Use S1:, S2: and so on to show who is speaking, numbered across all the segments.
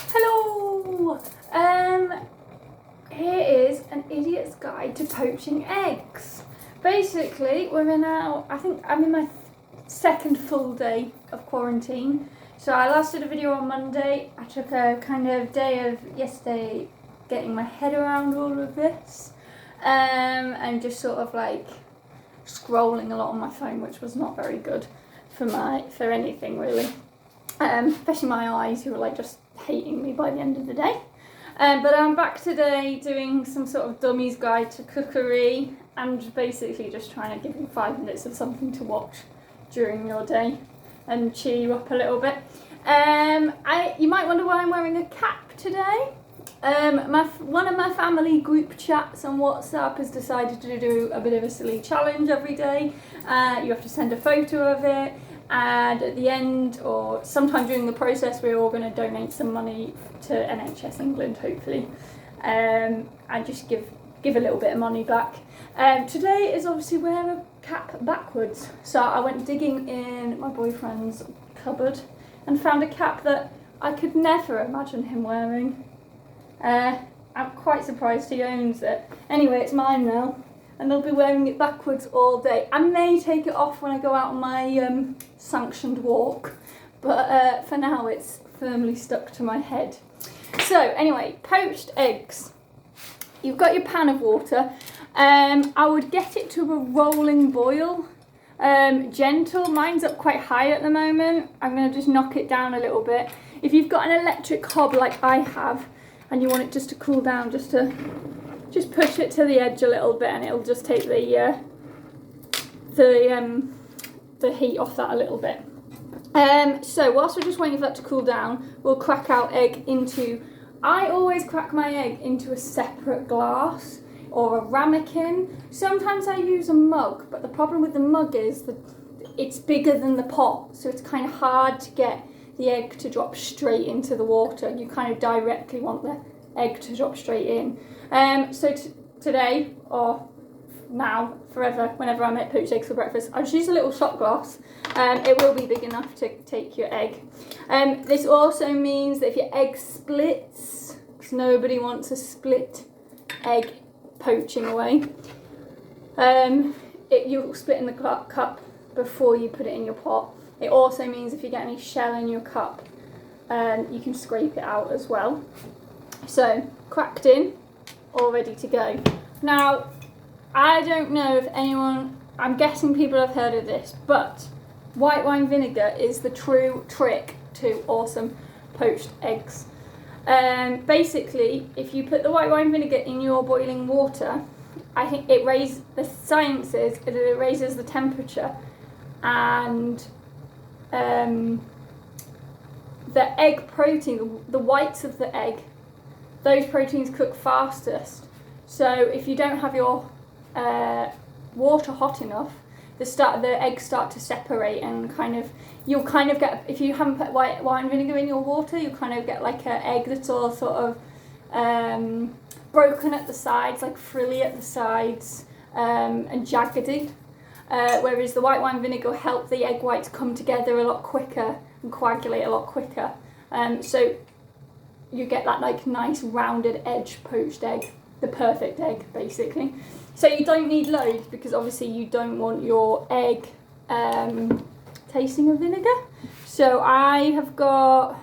S1: Hello! Here is an idiot's guide to poaching eggs. Basically, I think I'm in my second full day of quarantine. So I last did a video on Monday. I took a kind of day of yesterday getting my head around all of this. And just sort of like scrolling a lot on my phone, which was not very good for anything really. Especially my eyes, who were like just hating me by the end of the day. But I'm back today doing some sort of dummies guide to cookery and basically just trying to give you 5 minutes of something to watch during your day and cheer you up a little bit. You might wonder why I'm wearing a cap today. One of my family group chats on WhatsApp has decided to do a bit of a silly challenge every day. You have to send a photo of it, and at the end or sometime during the process we're all going to donate some money to NHS England, hopefully, and just give a little bit of money back. Today is obviously wear a cap backwards, so I went digging in my boyfriend's cupboard and found a cap that I could never imagine him wearing. I'm quite surprised he owns it. Anyway, it's mine now, and I'll be wearing it backwards all day. I may take it off when I go out on my sanctioned walk, but for now it's firmly stuck to my head. So anyway, poached eggs. You've got your pan of water. I would get it to a rolling boil. Gentle. Mine's up quite high at the moment. I'm going to just knock it down a little bit. If you've got an electric hob like I have, and you want it just to cool down, just push it to the edge a little bit, and it'll just take the heat off that a little bit. So whilst we're just waiting for that to cool down, we'll crack our egg into. I always crack my egg into a separate glass or a ramekin. Sometimes I use a mug, but the problem with the mug is that it's bigger than the pot, so it's kind of hard to get the egg to drop straight into the water. You kind of directly want the egg to drop straight in. So today, or now, forever, whenever I make poached eggs for breakfast, I just use a little shot glass. It will be big enough to take your egg. This also means that if your egg splits, because nobody wants a split egg poaching away, you'll split in the cup before you put it in your pot. It also means if you get any shell in your cup, you can scrape it out as well. So, cracked in, all ready to go. Now, I don't know if I'm guessing people have heard of this, but white wine vinegar is the true trick to awesome poached eggs. Basically, if you put the white wine vinegar in your boiling water, I think the science is that it raises the temperature, and the egg protein, the whites of the egg, those proteins cook fastest. So if you don't have your water hot enough, the eggs start to separate, and you'll get, if you haven't put white wine vinegar in your water, you'll kind of get like an egg that's all sort of broken at the sides, like frilly at the sides, and jaggedy. Whereas the white wine vinegar will help the egg whites come together a lot quicker and coagulate a lot quicker. So you get that like nice rounded edge poached egg, the perfect egg basically. So you don't need loads, because obviously you don't want your egg tasting of vinegar. So I have got,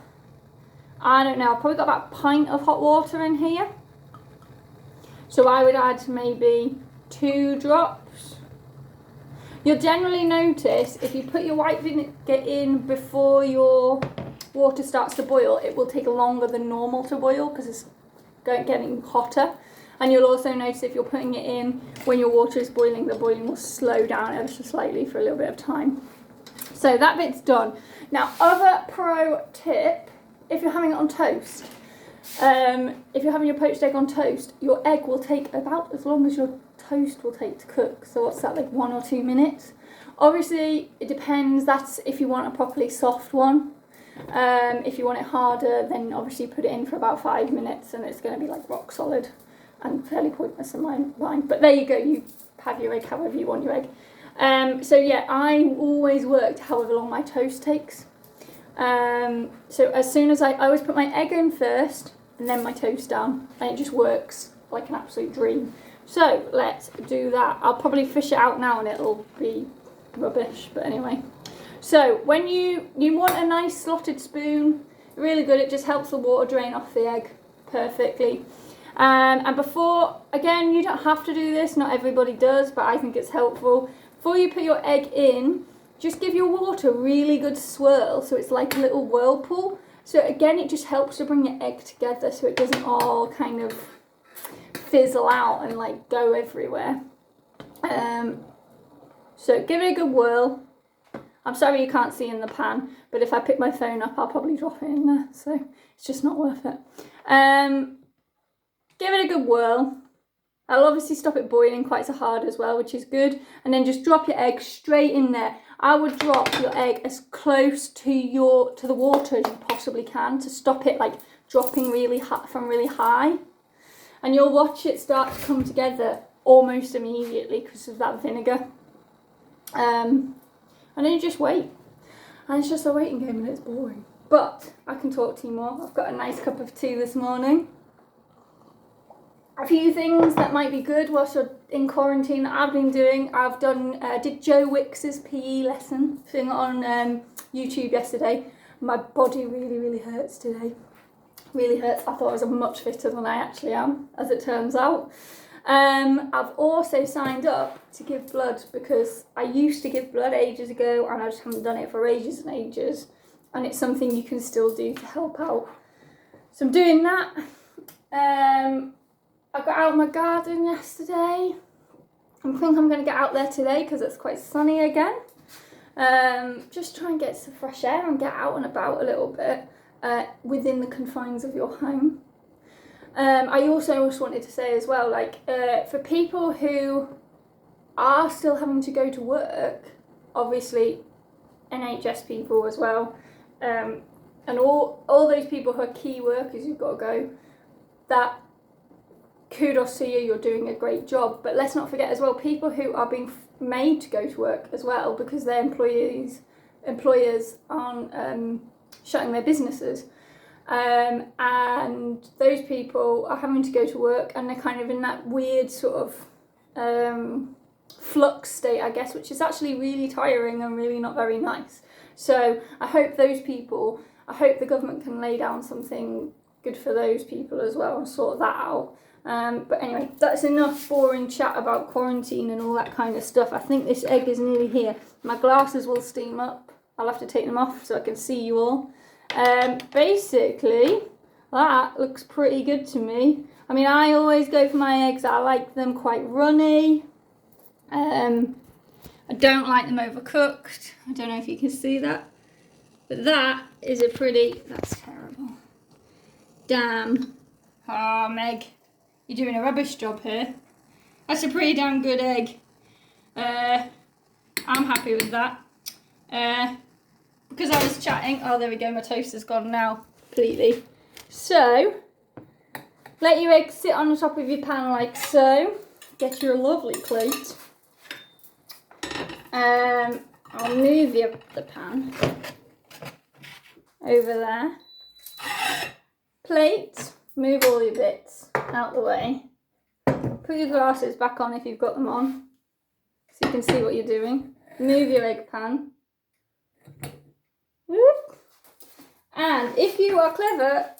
S1: I've probably got about a pint of hot water in here. So I would add maybe 2 drops. You'll generally notice if you put your white vinegar in before your water starts to boil, it will take longer than normal to boil because it's getting hotter. And you'll also notice if you're putting it in when your water is boiling, the boiling will slow down ever so slightly for a little bit of time. So that bit's done. Now, other pro tip, if you're having it on toast, if you're having your poached egg on toast, your egg will take about as long as your toast will take to cook. So what's that, like 1 or 2 minutes? Obviously, it depends. That's if you want a properly soft one. If you want it harder, then obviously put it in for about 5 minutes, and it's going to be like rock solid and fairly pointless in my mind. But there you go, you have your egg however you want your egg. So yeah, I always worked however long my toast takes. So as soon as I always put my egg in first and then my toast down, and it just works like an absolute dream. So let's do that. I'll probably fish it out now and it'll be rubbish, but anyway. So when you want a nice slotted spoon, really good, it just helps the water drain off the egg perfectly. And before, again, you don't have to do this, not everybody does, but I think it's helpful. Before you put your egg in, just give your water a really good swirl so it's like a little whirlpool. So again, it just helps to bring your egg together so it doesn't all kind of fizzle out and like go everywhere. So give it a good whirl. I'm sorry you can't see in the pan, but if I pick my phone up, I'll probably drop it in there, so it's just not worth it. Give it a good whirl. I'll obviously stop it boiling quite so hard as well, which is good. And then just drop your egg straight in there. I would drop your egg as close to the water as you possibly can to stop it like dropping really from really high. And you'll watch it start to come together almost immediately because of that vinegar. And then you just wait. And it's just a waiting game and it's boring. But I can talk to you more. I've got a nice cup of tea this morning. A few things that might be good whilst you're in quarantine that I've been doing. I've did Joe Wicks's PE lesson thing on YouTube yesterday. My body really hurts today. Really hurts. I thought I was much fitter than I actually am, as it turns out. I've also signed up to give blood because I used to give blood ages ago and I just haven't done it for ages and ages. And it's something you can still do to help out. So I'm doing that. I got out in my garden yesterday. I think I'm going to get out there today because it's quite sunny again. Just try and get some fresh air and get out and about a little bit within the confines of your home. I also just wanted to say as well, like for people who are still having to go to work, obviously NHS people as well, and all those people who are key workers who've got to go, that kudos to you, you're doing a great job. But let's not forget as well, people who are being made to go to work as well because their employers aren't shutting their businesses. And those people are having to go to work and they're kind of in that weird sort of flux state, I guess, which is actually really tiring and really not very nice. So I hope the government can lay down something good for those people as well and sort that out. But anyway, that's enough boring chat about quarantine and all that kind of stuff. I think this egg is nearly here. My glasses will steam up. I'll have to take them off so I can see you all. Basically, that looks pretty good to me. I mean, I always go for my eggs. I like them quite runny. I don't like them overcooked. I don't know if you can see that. But that's terrible. Damn. Oh, Meg, you're doing a rubbish job here. That's a pretty damn good egg. I'm happy with that. Because I was chatting, oh there we go, my toaster's gone now completely. So, let your egg sit on the top of your pan like so. Get your lovely plate. I'll move the pan over there. Plate, move all your bits out the way. Put your glasses back on if you've got them on, so you can see what you're doing. Move your egg pan. And if you are clever,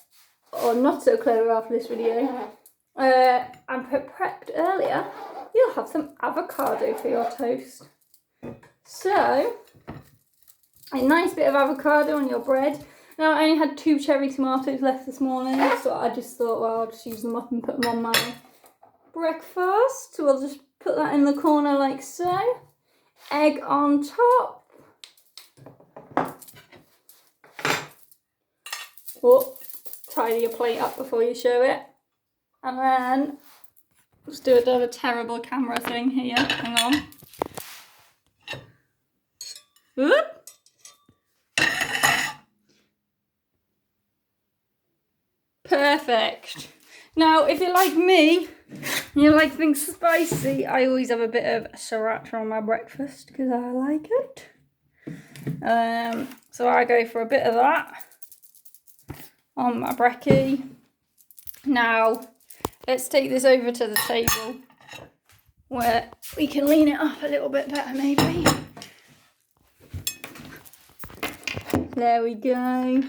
S1: or not so clever after this video, and prepped earlier, you'll have some avocado for your toast. So, a nice bit of avocado on your bread. Now, I only had 2 cherry tomatoes left this morning, so I just thought, well, I'll just use them up and put them on my breakfast. So I'll just put that in the corner like so. Egg on top. Oh, tidy your plate up before you show it. And then, let's do another terrible camera thing here. Hang on. Whoop. Perfect. Now, if you're like me, and you like things spicy, I always have a bit of sriracha on my breakfast because I like it. So I go for a bit of that on my brekkie. Now, let's take this over to the table where we can lean it up a little bit better, maybe. There we go.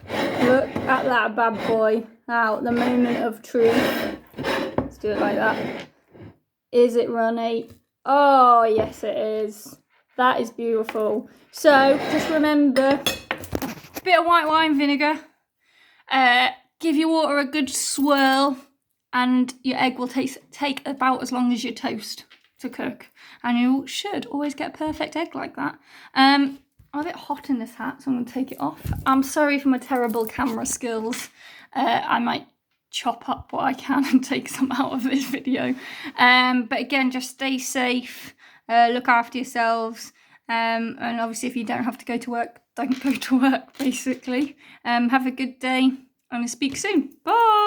S1: Look at that bad boy. Now, the moment of truth. Let's do it like that. Is it runny? Oh, yes it is. That is beautiful. So, just remember, a bit of white wine vinegar. Give your water a good swirl, and your egg will take about as long as your toast to cook. And you should always get a perfect egg like that. I'm a bit hot in this hat, so I'm going to take it off. I'm sorry for my terrible camera skills. I might chop up what I can and take some out of this video. But again, just stay safe, look after yourselves. And obviously if you don't have to go to work, don't go to work, basically. Have a good day, and I'll speak soon. Bye!